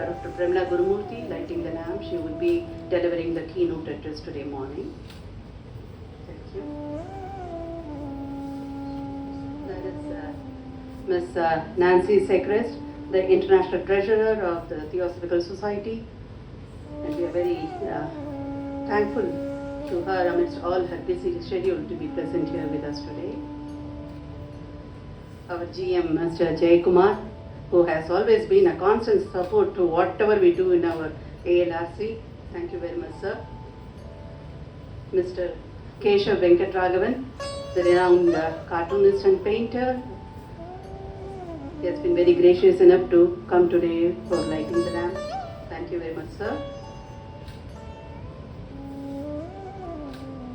Dr. Premla Gurumurthy lighting the lamp. She will be delivering the keynote address today morning. Thank you. That is Ms. Nancy Segrest, the International Treasurer of the Theosophical Society. And we are very thankful to her amidst all her busy schedule to be present here with us today. Our GM, Mr. Jay Kumar, who has always been a constant support to whatever we do in our ALRC. Thank you very much, sir. Mr. Keshav Venkatragavan, the renowned cartoonist and painter. He has been very gracious enough to come today for lighting the lamp. Thank you very much, sir.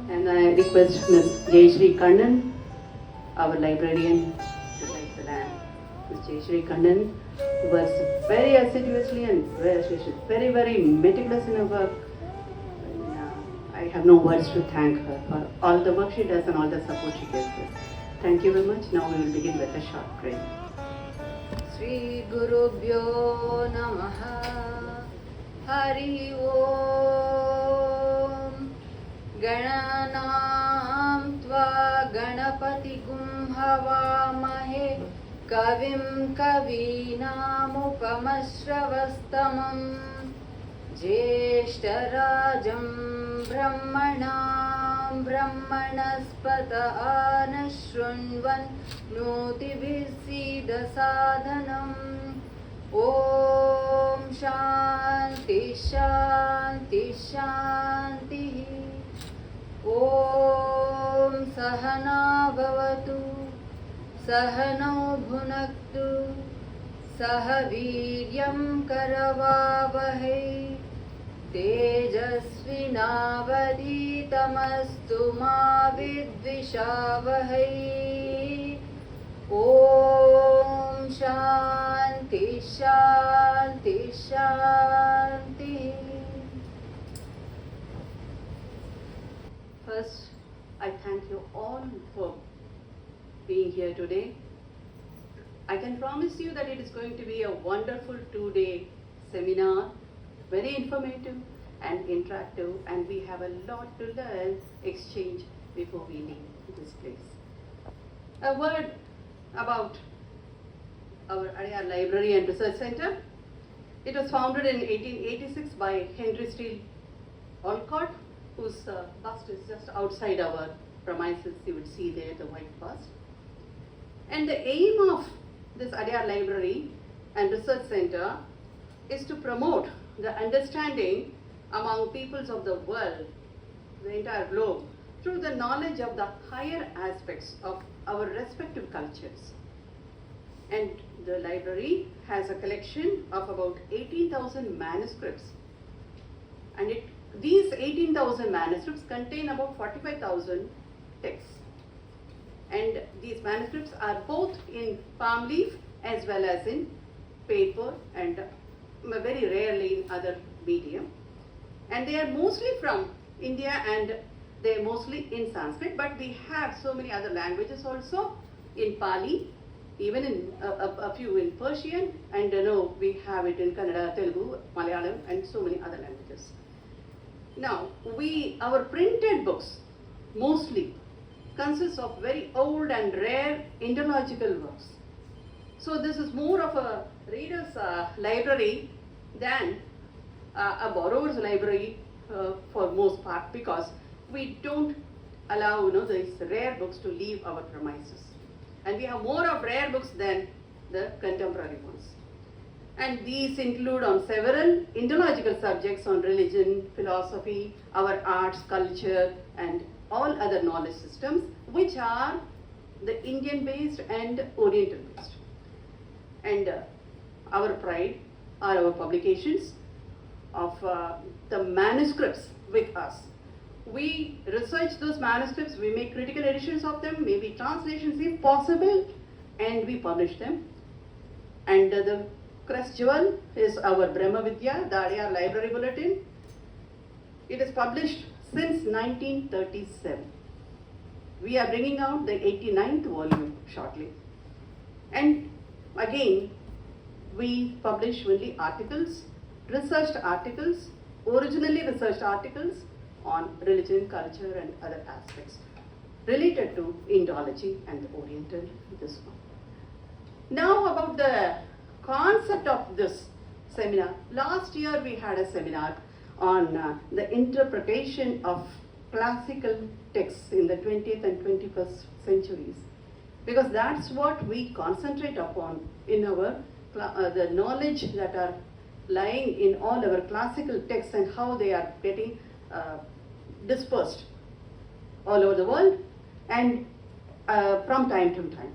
And I request Ms. Jayashree Kannan, our librarian, to light the lamp. Ms. Jayashree Kannan works very assiduously and she is very, very meticulous in her work. And, I have no words to thank her for all the work she does and all the support she gives us. Thank you very much. Now we will begin with a short prayer. Shri Gurubhyo Namaha Hari Om Gananam Tva Ganapati Gum Havamahe Kavim Kavinam Upamasravastamam Jeshtarajam Brahmanam Brahmanaspata Anashunvan Nutibhisida Sadhanam Om Shanti Shanti Shanti Om Sahana Bhavatu Sahano Bhunaktu Sahaviryam Karavavahe Tejasvinavaditamastu ma vidvishavahai. Om Shanti Shanti Shanti. First, I thank you all for being here today. I can promise you that it is going to be a wonderful 2-day seminar, very informative and interactive, and we have a lot to learn, exchange before we leave this place. A word about our Adyar Library and Research Center. It was founded in 1886 by Henry Steele Olcott, whose bust is just outside our premises. You would see there the white bust. And the aim of this Adyar Library and Research Center is to promote the understanding among peoples of the world, the entire globe, through the knowledge of the higher aspects of our respective cultures. And the library has a collection of about 18,000 manuscripts. And these 18,000 manuscripts contain about 45,000 texts. And these manuscripts are both in palm leaf as well as in paper and very rarely in other medium. And they are mostly from India and they are mostly in Sanskrit, but we have so many other languages also in Pali, even in a few in Persian, and we have it in Kannada, Telugu, Malayalam, and so many other languages. Now, our printed books mostly consists of very old and rare Indological works. So this is more of a reader's library than a borrower's library for most part, because we don't allow these rare books to leave our premises. And we have more of rare books than the contemporary ones. And these include on several Indological subjects on religion, philosophy, our arts, culture, and all other knowledge systems, which are the Indian-based and Oriental-based. And our pride are our publications of the manuscripts with us. We research those manuscripts, we make critical editions of them, maybe translations if possible, and we publish them. And the crest jewel is our Brahma Vidya, the Adyar Library Bulletin. It is published since 1937. We are bringing out the 89th volume shortly. And again, we publish only articles researched articles, originally researched articles on religion, culture and other aspects related to Indology and the Oriental, this one. Now about the concept of this seminar. Last year we had a seminar on the interpretation of classical texts in the 20th and 21st centuries, because that's what we concentrate upon in our the knowledge that are lying in all our classical texts and how they are getting dispersed all over the world and from time to time.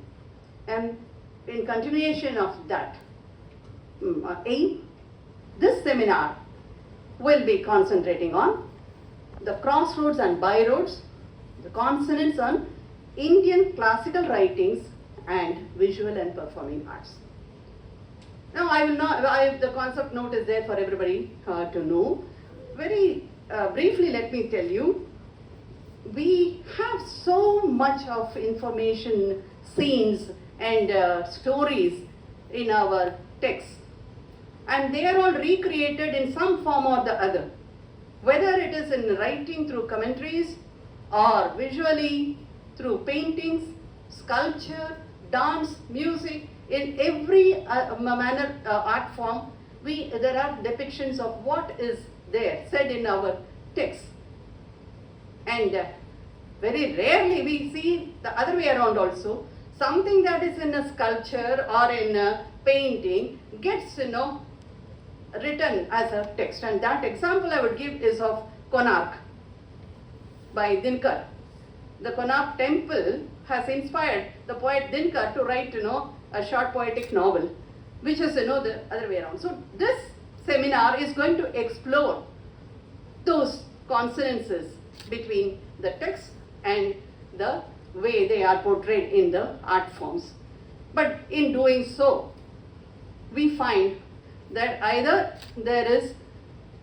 And in continuation of that aim, this seminar will be concentrating on the crossroads and byroads, the consonants on Indian classical writings and visual and performing arts. Now I will not, the concept note is there for everybody to know. Very briefly let me tell you, we have so much of information, scenes and stories in our texts, and they are all recreated in some form or the other, whether it is in writing through commentaries or visually through paintings, sculpture, dance, music. In every manner art form, there are depictions of what is there said in our text. And very rarely we see the other way around also. Something that is in a sculpture or in a painting gets written as a text. And that example I would give is of Konark by Dinkar. The Konark temple has inspired the poet Dinkar to write a short poetic novel, which is the other way around. So this seminar is going to explore those consonances between the text and the way they are portrayed in the art forms. But in doing so, we find that either there is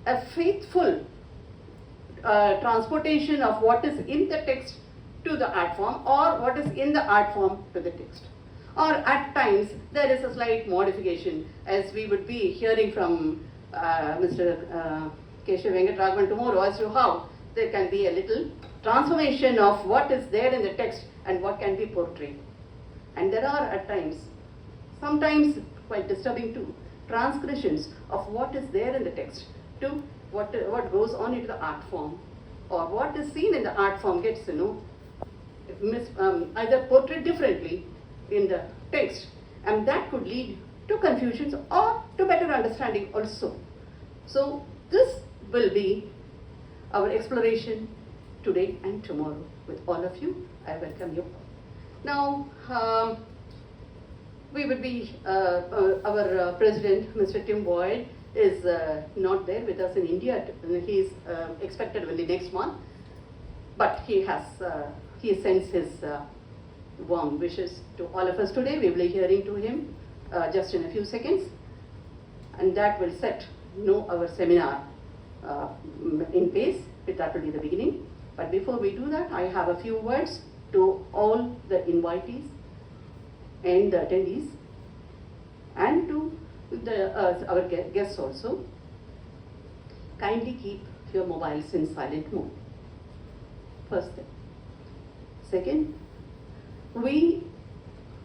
a faithful transportation of what is in the text to the art form, or what is in the art form to the text. Or at times there is a slight modification, as we would be hearing from Mr. Keshav Venkat Raghavan tomorrow, as to how there can be a little transformation of what is there in the text and what can be portrayed. And there are at times, sometimes quite disturbing too, transgressions of what is there in the text to what goes on into the art form, or what is seen in the art form gets either portrayed differently in the text, and that could lead to confusions or to better understanding also. So this will be our exploration today and tomorrow with all of you. I welcome you. Now we would be our president, Mr. Tim Boyd, is not there with us in India. He is expected only next month, but he sends his warm wishes to all of us today. We will be hearing to him just in a few seconds, and that will set our seminar in pace. That will be the beginning. But before we do that, I have a few words to all the invitees and the attendees, and to our guests also. Kindly keep your mobiles in silent mode. First thing. Second,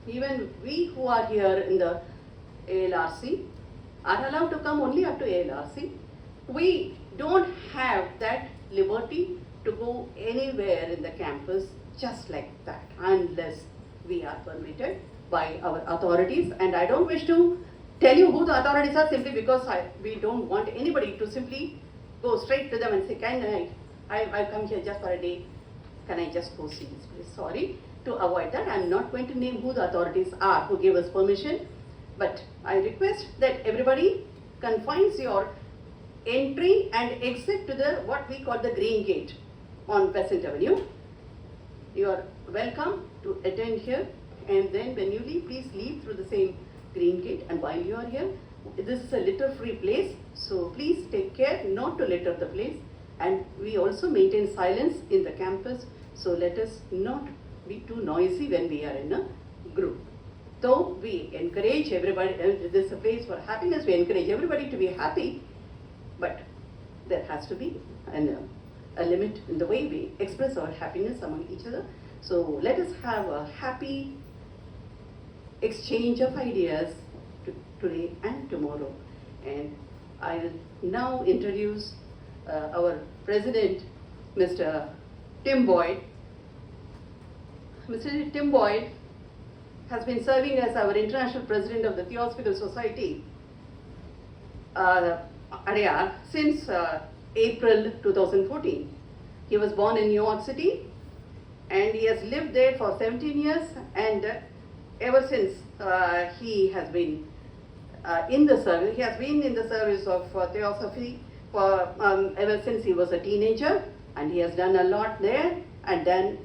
even we who are here in the ALRC are allowed to come only up to ALRC. We don't have that liberty to go anywhere in the campus just like that unless we are permitted by our authorities. And I don't wish to tell you who the authorities are, simply because we don't want anybody to simply go straight to them and say, can I've come here just for a day, can I just go see this place? Sorry, to avoid that, I'm not going to name who the authorities are who gave us permission, but I request that everybody confines your entry and exit to the what we call the green gate on Pleasant Avenue. You are welcome to attend here, and then when you leave, please leave through the same green gate. And while you are here, this is a litter-free place, so please take care not to litter the place. And we also maintain silence in the campus, so let us not be too noisy when we are in a group. Though we encourage everybody, this is a place for happiness, we encourage everybody to be happy, but there has to be a limit in the way we express our happiness among each other. So let us have a happy exchange of ideas today and tomorrow. And I will now introduce our President, Mr. Tim Boyd. Mr. Tim Boyd has been serving as our International President of the Theosophical Society, Adyar, since April 2014. He was born in New York City and he has lived there for 17 years, and ever since he has been in the service. He has been in the service of Theosophy for ever since he was a teenager, and he has done a lot there. And then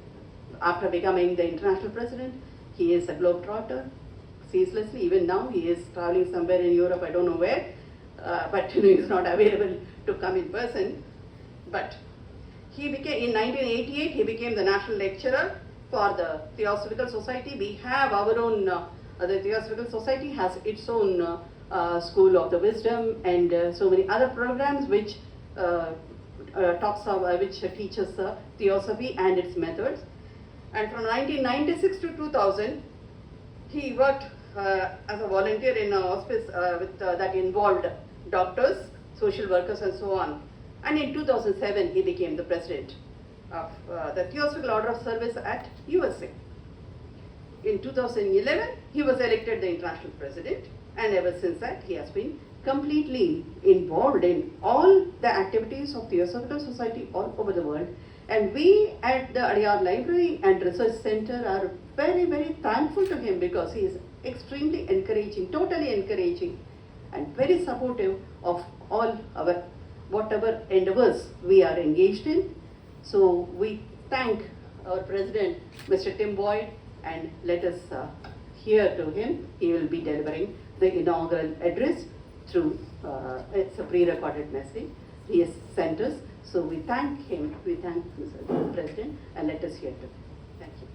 after becoming the international president, he is a globetrotter ceaselessly. Even now he is traveling somewhere in Europe, I don't know where, but he is not available to come in person. But he became, in 1988, he became the national lecturer for the Theosophical Society. We have our own, the Theosophical Society has its own School of the Wisdom and so many other programs which which teaches Theosophy and its methods. And from 1996 to 2000, he worked as a volunteer in a hospice that involved doctors, social workers and so on. And in 2007, he became the president of the Theosophical Order of Service at USA. In 2011, he was elected the international president, and ever since that, he has been completely involved in all the activities of Theosophical Society all over the world. And we at the Adyar Library and Research Center are very, very thankful to him, because he is extremely encouraging, totally encouraging, and very supportive of all our whatever endeavors we are engaged in. So we thank our president, Mr. Tim Boyd, and let us hear to him. He will be delivering the inaugural address through, it's a pre-recorded message he has sent us. So we thank him, we thank Mr. President, and let us hear to him. Thank you.